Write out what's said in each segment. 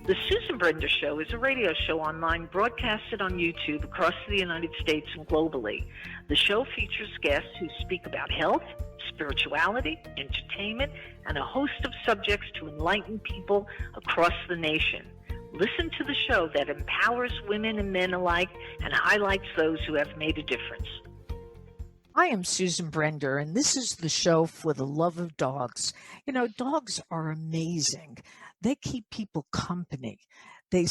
The Susan Brender Show is a radio show online broadcasted on YouTube across the United States and globally. The show features guests who speak about health, spirituality, entertainment, and a host of subjects to enlighten people across the nation. Listen to the show that empowers women and men alike and highlights those who have made a difference. I am Susan Brender, and this is the show for the love of dogs. You know, dogs are amazing. They keep people company. They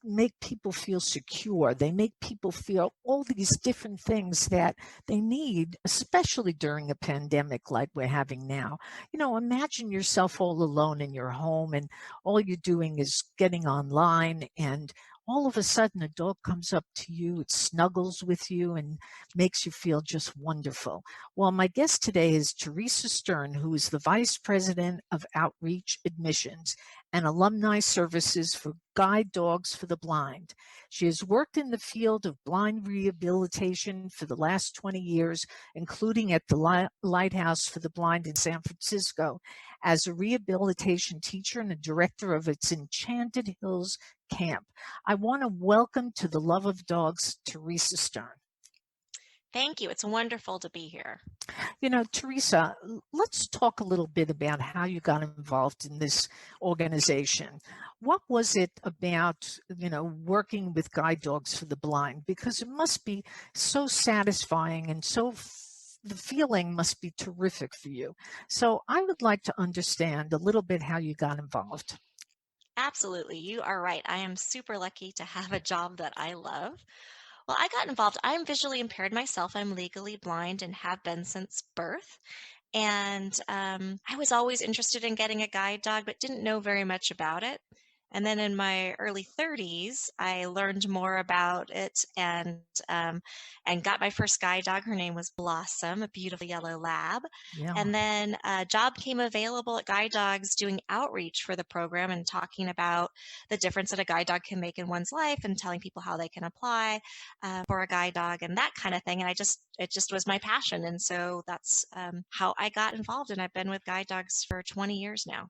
make people feel secure. They make people feel all these different things that they need, especially during a pandemic like we're having now. You know, imagine yourself all alone in your home and all you're doing is getting online, and all of a sudden a dog comes up to you, it snuggles with you and makes you feel just wonderful. Well, my guest today is Theresa Stern, who is the Vice President of Outreach Admissions and Alumni Services for Guide Dogs for the Blind. She has worked in the field of blind rehabilitation for the last 20 years, including at the Lighthouse for the Blind in San Francisco, as a rehabilitation teacher and a director of its Enchanted Hills Camp. I want to welcome to the Love of Dogs, Theresa Stern. Thank you. It's wonderful to be here. You know, Theresa, let's talk a little bit about how you got involved in this organization. What was it about, working with guide dogs for the blind? Because it must be so satisfying and the feeling must be terrific for you. So I would like to understand a little bit how you got involved. Absolutely. You are right. I am super lucky to have a job that I love. Well, I got involved. I'm visually impaired myself. I'm legally blind and have been since birth. And I was always interested in getting a guide dog, but didn't know very much about it. And then in my early 30s, I learned more about it and got my first guide dog. Her name was Blossom, a beautiful yellow lab. Yeah. And then a job came available at Guide Dogs doing outreach for the program and talking about the difference that a guide dog can make in one's life and telling people how they can apply for a guide dog and that kind of thing. And it just was my passion. And so that's how I got involved. And I've been with guide dogs for 20 years now.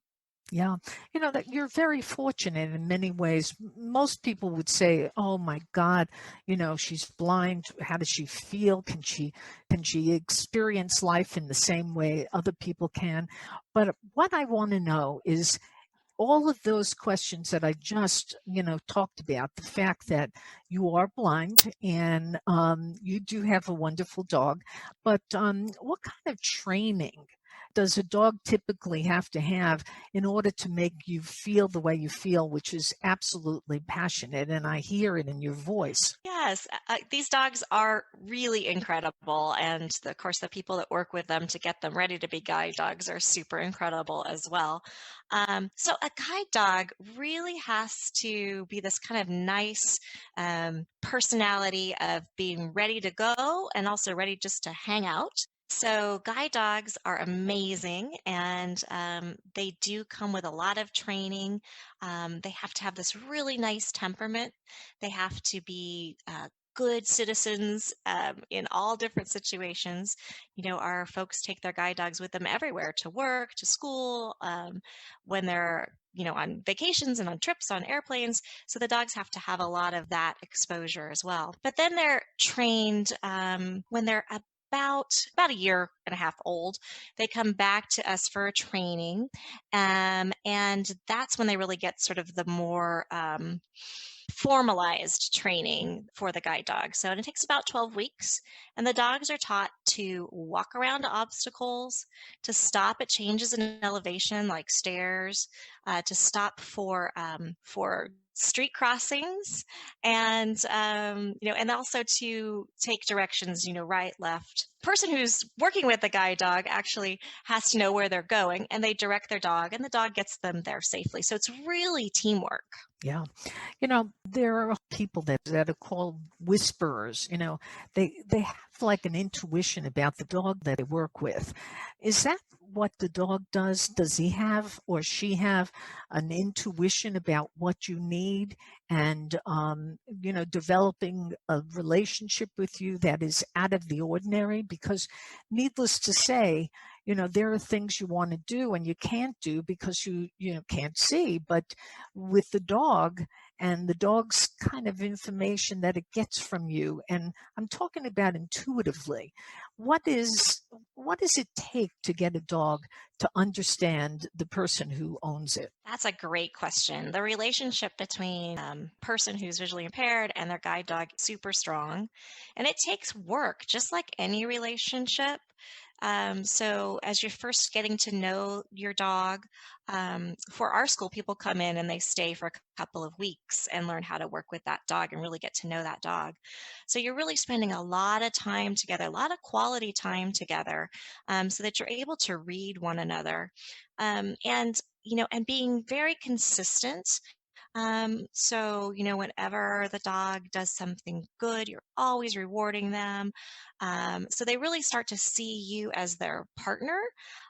Yeah, that you're very fortunate in many ways. Most people would say, "Oh my God, she's blind. How does she feel? Can she experience life in the same way other people can?" But what I want to know is all of those questions that I just, talked about, the fact that you are blind and you do have a wonderful dog, but what kind of training does a dog typically have to have in order to make you feel the way you feel, which is absolutely passionate, and I hear it in your voice? Yes, these dogs are really incredible, and of course the people that work with them to get them ready to be guide dogs are super incredible as well. So a guide dog really has to be this kind of nice personality of being ready to go and also ready just to hang out. So guide dogs are amazing, and they do come with a lot of training. They have to have this really nice temperament. They have to be good citizens in all different situations. Our folks take their guide dogs with them everywhere, to work, to school, when they're on vacations and on trips, on airplanes. So the dogs have to have a lot of that exposure as well. But then they're trained when they're about a year and a half old. They come back to us for a training, and that's when they really get sort of the more formalized training for the guide dog. So it takes about 12 weeks, and the dogs are taught to walk around obstacles, to stop at changes in elevation like stairs, to stop for street crossings, and and also to take directions, right, left. Person who's working with the guide dog actually has to know where they're going, and they direct their dog, and the dog gets them there safely. So it's really teamwork. Yeah. There are people that are called whisperers. They have like an intuition about the dog that they work with. Is that what the dog does? Does he have or she have an intuition about what you need and, developing a relationship with you that is out of the ordinary? Because needless to say, there are things you want to do and you can't do because you can't see. But with the dog and the dog's kind of information that it gets from you, and I'm talking about intuitively, what does it take to get a dog to understand the person who owns it? That's a great question. The relationship between person who's visually impaired and their guide dog is super strong, and it takes work, just like any relationship. So as you're first getting to know your dog, for our school, people come in and they stay for a couple of weeks and learn how to work with that dog and really get to know that dog. So you're really spending a lot of time together, a lot of quality time together, so that you're able to read one another. And being very consistent. So, whenever the dog does something good, you're always rewarding them. So they really start to see you as their partner.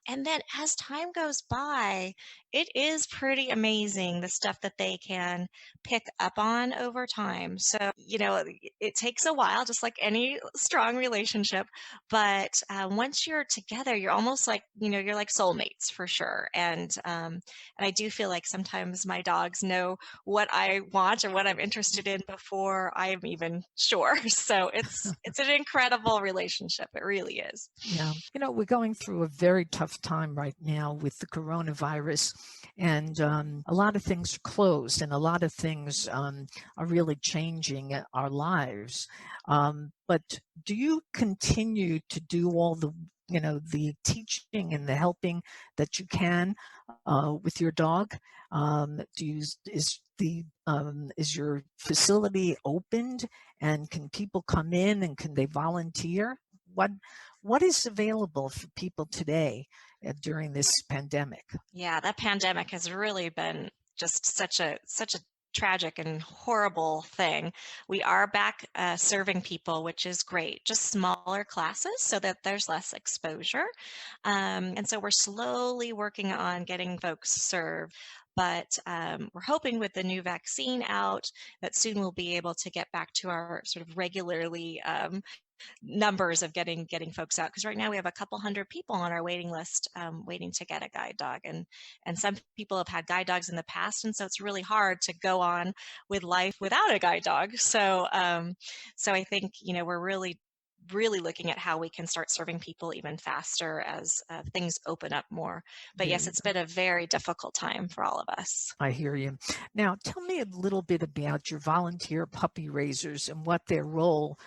And then as time goes by, it is pretty amazing the stuff that they can pick up on over time. So, it takes a while, just like any strong relationship. But once you're together, you're almost like, you're like soulmates for sure. And I do feel like sometimes my dogs know what I want or what I'm interested in before I'm even sure. So it's an incredible relationship. It really is. Yeah. We're going through a very tough time right now with the coronavirus, and a lot of things are closed, and a lot of things are really changing our lives. But do you continue to do all the teaching and the helping that you can with your dog? Is your facility opened, and can people come in and can they volunteer? What is available for people today during this pandemic? Yeah, that pandemic has really been just such a tragic and horrible thing. We are back serving people, which is great. Just smaller classes so that there's less exposure. And so we're slowly working on getting folks served. But we're hoping with the new vaccine out that soon we'll be able to get back to our sort of regularly numbers of getting folks out, because right now we have a couple hundred people on our waiting list waiting to get a guide dog, and some people have had guide dogs in the past, and so it's really hard to go on with life without a guide dog. So I think we're really looking at how we can start serving people even faster as things open up more. But There yes, you it's go. been a very difficult time for all of us. I hear you. Now, tell me a little bit about your volunteer puppy raisers and what their role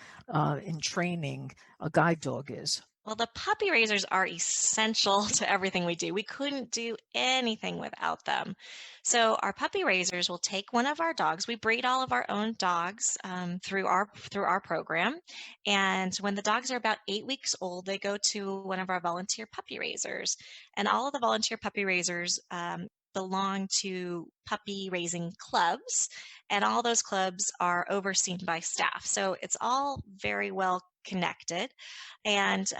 in training a guide dog is. Well, the puppy raisers are essential to everything we do. We couldn't do anything without them. So our puppy raisers will take one of our dogs. We breed all of our own dogs through our program, and when the dogs are about 8 weeks old, they go to one of our volunteer puppy raisers. And all of the volunteer puppy raisers belong to puppy raising clubs, and all those clubs are overseen by staff. So it's all very well connected. And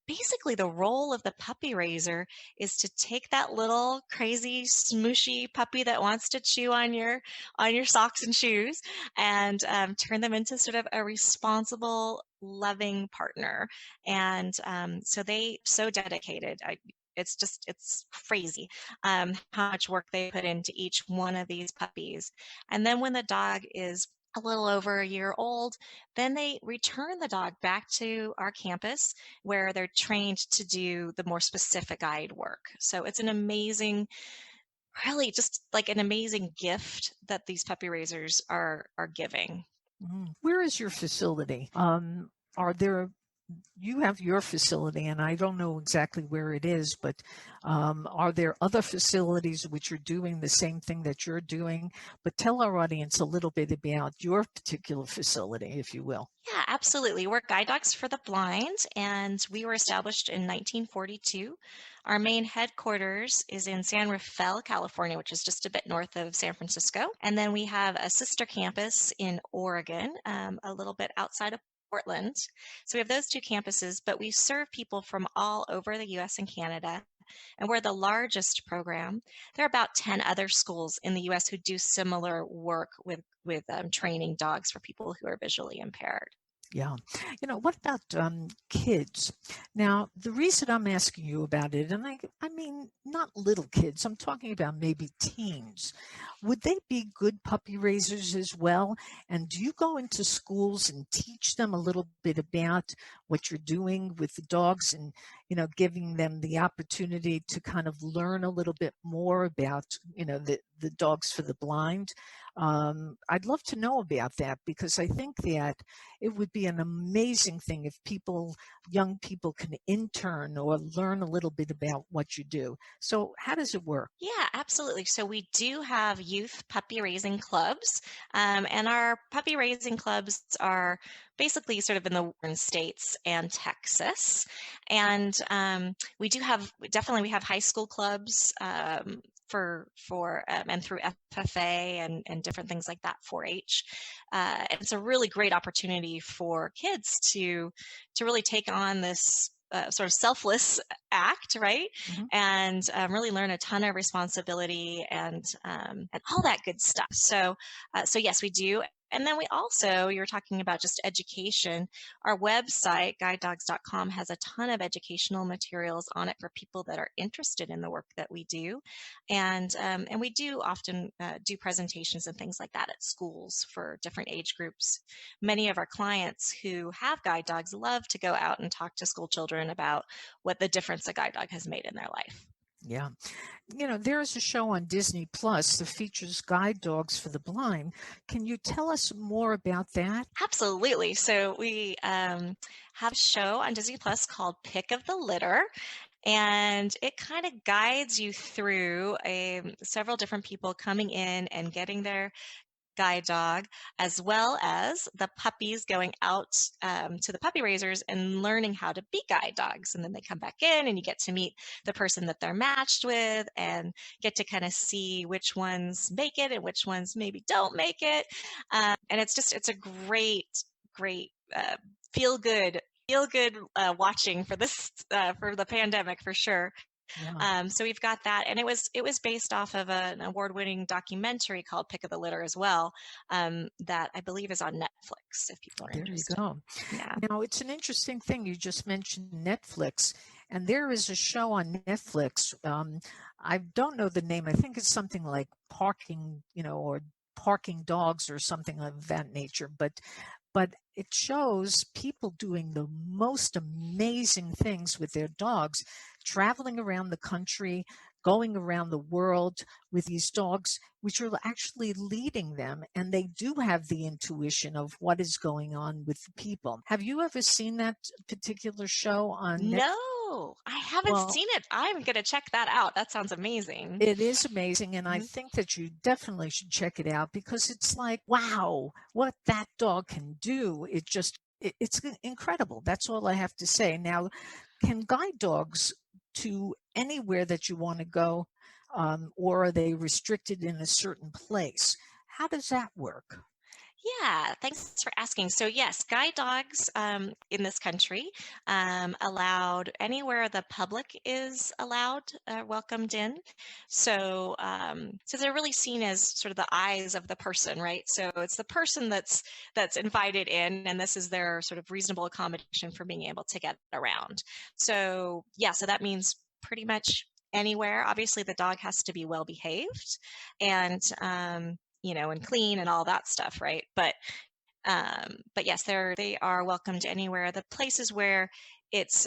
basically, the role of the puppy raiser is to take that little crazy smooshy puppy that wants to chew on your socks and shoes, and turn them into sort of a responsible, loving partner. And so they so dedicated. It's crazy how much work they put into each one of these puppies. And then when the dog is a little over a year old, then they return the dog back to our campus where they're trained to do the more specific guide work. So it's an amazing, really just like an amazing gift that these puppy raisers are giving. Where is your facility? Are there You have your facility, and I don't know exactly where it is, but are there other facilities which are doing the same thing that you're doing? But tell our audience a little bit about your particular facility, if you will. Yeah, absolutely. We're guide dogs for the blind, and we were established in 1942. Our main headquarters is in San Rafael, California, which is just a bit north of San Francisco. And then we have a sister campus in Oregon, a little bit outside of Portland. So we have those two campuses, but we serve people from all over the US and Canada. And we're the largest program. There are about 10 other schools in the US who do similar work with training dogs for people who are visually impaired. Yeah. What about kids? Now, the reason I'm asking you about it, and I mean, not little kids, I'm talking about maybe teens. Would they be good puppy raisers as well? And do you go into schools and teach them a little bit about what you're doing with the dogs and, giving them the opportunity to kind of learn a little bit more about, the dogs for the blind? I'd love to know about that because I think that it would be an amazing thing if young people can intern or learn a little bit about what you do. So how does it work? Yeah, absolutely. So we do have youth puppy raising clubs, and our puppy raising clubs are basically sort of in the Western states and Texas. And we do have definitely we have high school clubs for and through FFA and different things like that, 4-H. And it's a really great opportunity for kids to really take on this sort of selfless act, right? Mhm. And really learn a ton of responsibility and all that good stuff. So yes, we do. And then we also, you were talking about just education. Our website, guidedogs.com, has a ton of educational materials on it for people that are interested in the work that we do. And we do often do presentations and things like that at schools for different age groups. Many of our clients who have guide dogs love to go out and talk to school children about what the difference a guide dog has made in their life. Yeah. There is a show on Disney Plus that features guide dogs for the blind. Can you tell us more about that? Absolutely. So we have a show on Disney Plus called Pick of the Litter, and it kind of guides you through several different people coming in and getting their guide dog, as well as the puppies going out to the puppy raisers and learning how to be guide dogs. And then they come back in and you get to meet the person that they're matched with and get to kind of see which ones make it and which ones maybe don't make it. And it's a great feel good watching for this for the pandemic for sure. Yeah. So we've got that, and it was based off of an award-winning documentary called Pick of the Litter as well, that I believe is on Netflix if people are There you interested. go. Yeah. Now, it's an interesting thing. You just mentioned Netflix, and there is a show on Netflix. I don't know the name. I think it's something like Parking, or Parking Dogs or something of that nature. But it shows people doing the most amazing things with their dogs, traveling around the country, going around the world with these dogs, which are actually leading them. And they do have the intuition of what is going on with the people. Have you ever seen that particular show on Netflix? No, I haven't Well, seen it. I'm going to check that out. That sounds amazing. it is amazing, and I Mhm. think that you definitely should check it out because it's like, wow, what that dog can do. It's incredible. That's all I have to say. Now, can guide dogs to anywhere that you want to go, or are they restricted in a certain place? How does that work? Yeah, thanks for asking. So yes, guide dogs in this country allowed anywhere the public is allowed, welcomed in. So they're really seen as sort of the eyes of the person, right? So it's the person that's invited in, and this is their sort of reasonable accommodation for being able to get around. So yeah, so that means pretty much anywhere. Obviously, the dog has to be well behaved, and and clean and all that stuff, right? But yes, they are welcomed anywhere. The places where it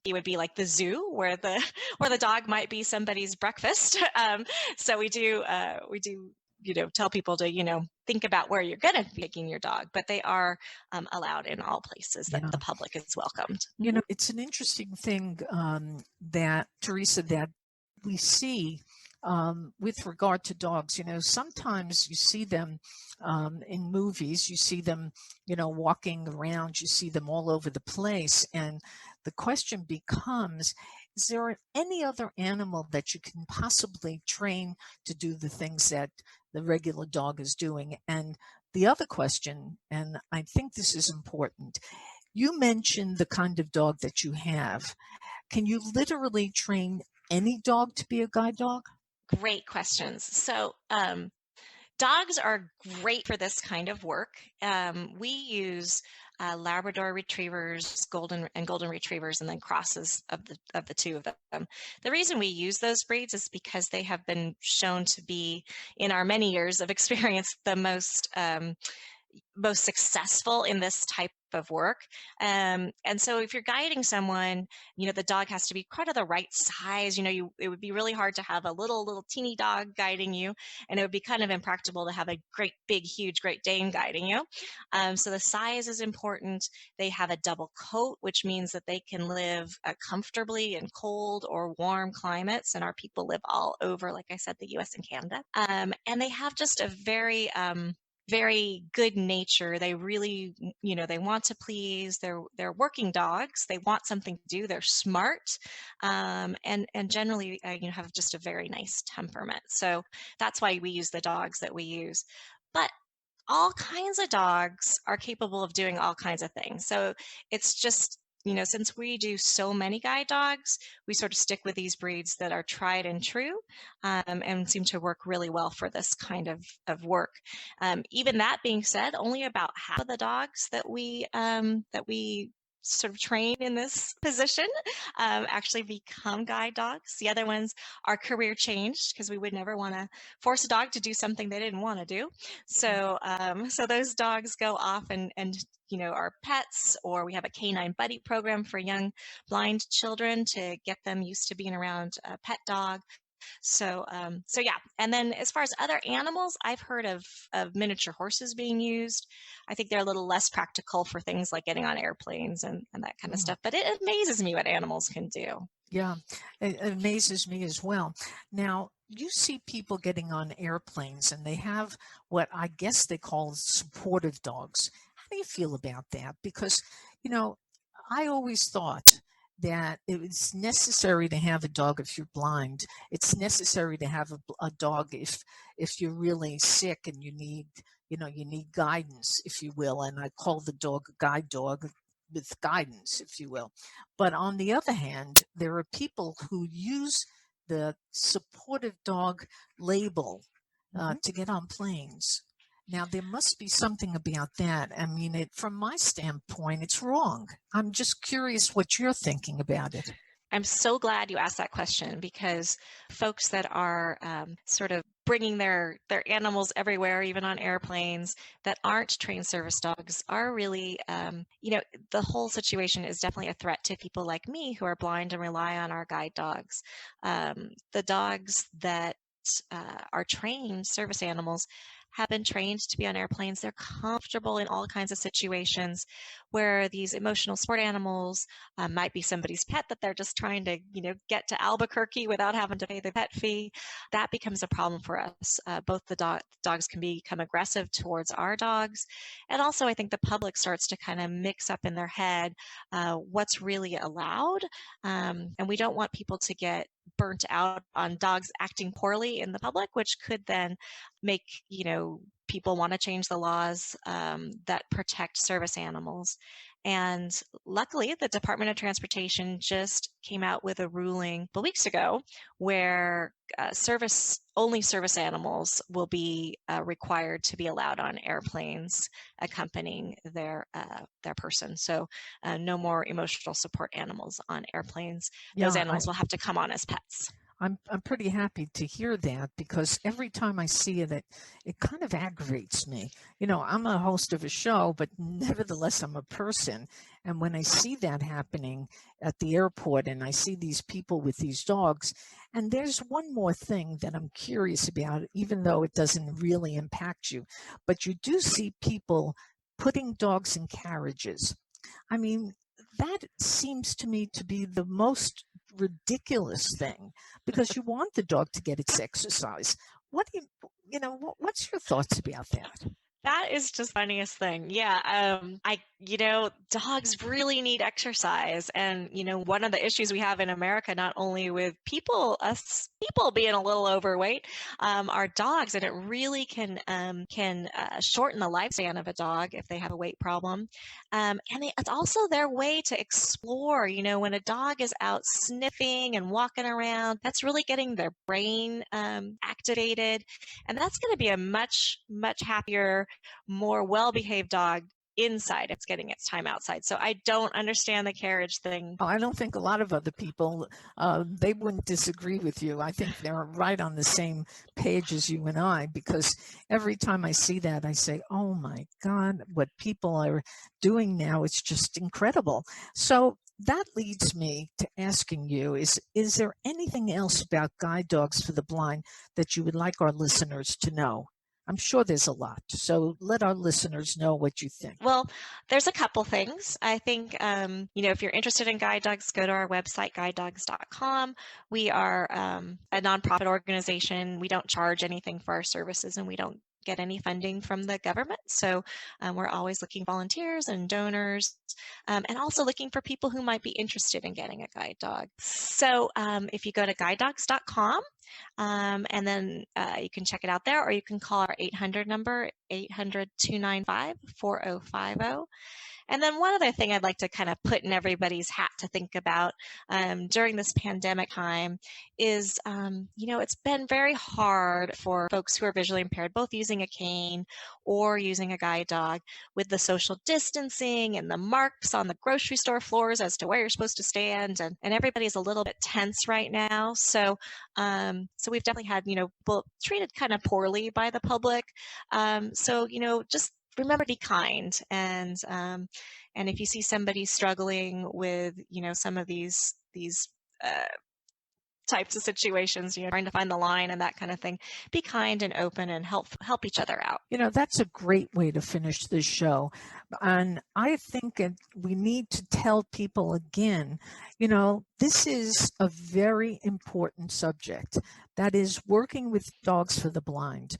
would be like the zoo where the where the dog might be somebody's breakfast. So we do tell people to think about where you're going to be taking your dog, but they are allowed in all places that Yeah. the public is welcomed. It's an interesting thing that, Theresa, that we see with regard to dogs. Sometimes you see them in movies, you see them, walking around, you see them all over the place. And the question becomes, is there any other animal that you can possibly train to do the things that the regular dog is doing? And the other question, and I think this is important, you mentioned the kind of dog that you have. Can you literally train any dog to be a guide dog? Great questions. So Dogs are great for this kind of work. We use Labrador retrievers, golden retrievers, and then crosses of the two of them. The reason we use those breeds is because they have been shown to be, in our many years of experience, the most successful in this type of work. And so if you're guiding someone, the dog has to be kind of the right size. It would be really hard to have a little teeny dog guiding you, and it would be kind of impractical to have a great big huge Great Dane guiding you. So the size is important. They have a double coat, which means that they can live comfortably in cold or warm climates, and our people live all over, like I said, the US and Canada. And they have just a very good nature. They really, they want to please. They're working dogs. They want something to do. They're smart, and generally, have just a very nice temperament. So that's why we use the dogs that we use. But all kinds of dogs are capable of doing all kinds of things. So it's just, since we do so many guide dogs, we sort of stick with these breeds that are tried and true, and seem to work really well for this kind of work. Even that being said, only about half of the dogs that we sort of train in this position actually become guide dogs. The other ones are career changed, because we would never want to force a dog to do something they didn't want to do. So so those dogs go off and are pets, or we have a canine buddy program for young blind children to get them used to being around a pet dog. So yeah. And then as far as other animals, I've heard of miniature horses being used. I think they're a little less practical for things like getting on airplanes and that kind of stuff. But it amazes me what animals can do. Yeah, it amazes me as well. Now, you see people getting on airplanes and they have what I guess they call supportive dogs. How do you feel about that? Because, I always thought that it's necessary to have a dog if you're blind. It's necessary to have a dog if you're really sick and you need guidance, if you will. And I call the dog a guide dog with guidance, if you will. But on the other hand, there are people who use the supportive dog label to get on planes. Now, there must be something about that. I mean, from my standpoint, it's wrong. I'm just curious what you're thinking about it. I'm so glad you asked that question, because folks that are sort of bringing their animals everywhere, even on airplanes, that aren't trained service dogs are really, the whole situation is definitely a threat to people like me who are blind and rely on our guide dogs. The dogs that are trained service animals have been trained to be on airplanes. They're comfortable in all kinds of situations, where these emotional support animals might be somebody's pet that they're just trying to, get to Albuquerque without having to pay the pet fee. That becomes a problem for us. Both the dogs can become aggressive towards our dogs, and also I think the public starts to kind of mix up in their head what's really allowed, and we don't want people to get burnt out on dogs acting poorly in the public, which could then make people want to change the laws that protect service animals. And luckily, the Department of Transportation just came out with a ruling a couple weeks ago where only service animals will be required to be allowed on airplanes accompanying their person. So no more emotional support animals on airplanes. Those animals will have to come on as pets. I'm pretty happy to hear that, because every time I see it, it kind of aggravates me. I'm a host of a show, but nevertheless, I'm a person. And when I see that happening at the airport and I see these people with these dogs, and there's one more thing that I'm curious about, even though it doesn't really impact you, but you do see people putting dogs in carriages. I mean, that seems to me to be the most ridiculous thing, because you want the dog to get its exercise. What's your thoughts about that? That is just the funniest thing. Yeah. dogs really need exercise. And, one of the issues we have in America, not only with us people being a little overweight, are dogs, and it really can shorten the lifespan of a dog if they have a weight problem. And it's also their way to explore. When a dog is out sniffing and walking around, that's really getting their brain activated. And that's going to be a much, much happier, more well-behaved dog inside. It's getting its time outside. So I don't understand the carriage thing. I don't think a lot of other people, they wouldn't disagree with you. I think they're right on the same page as you and I, because every time I see that, I say, oh my God, what people are doing now, it's just incredible. So that leads me to asking you, is there anything else about guide dogs for the blind that you would like our listeners to know? I'm sure there's a lot. So let our listeners know what you think. Well, there's a couple things. I think, if you're interested in guide dogs, go to our website, guidedogs.com. We are a nonprofit organization. We don't charge anything for our services, and we don't get any funding from the government. So we're always looking for volunteers and donors, and also looking for people who might be interested in getting a guide dog. So if you go to guidedogs.com, and then you can check it out there, or you can call our 800 number, 800-295-4050. And then one other thing I'd like to kind of put in everybody's hat to think about during this pandemic time is, it's been very hard for folks who are visually impaired, both using a cane or using a guide dog, with the social distancing and the marks on the grocery store floors as to where you're supposed to stand. And everybody's a little bit tense right now. So we've definitely had, people treated kind of poorly by the public. So just remember to be kind, and if you see somebody struggling with some of these types of situations, trying to find the line and that kind of thing, be kind and open and help each other out. That's a great way to finish this show. And I think we need to tell people again, this is a very important subject, that is working with dogs for the blind.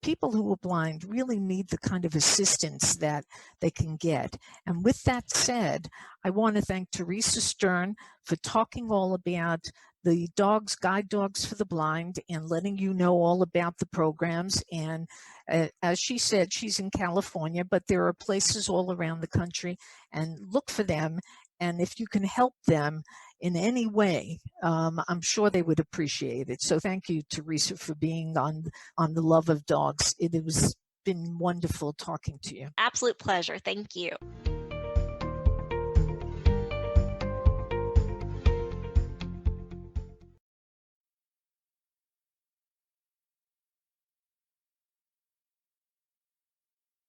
People who are blind really need the kind of assistance that they can get. And with that said, I want to thank Theresa Stern for talking all about the guide dogs for the blind, and letting you know all about the programs. And as she said, she's in California, but there are places all around the country, and look for them. And if you can help them in any way, I'm sure they would appreciate it. So thank you, Theresa, for being on The Love of Dogs. It has been wonderful talking to you. Absolute pleasure. Thank you.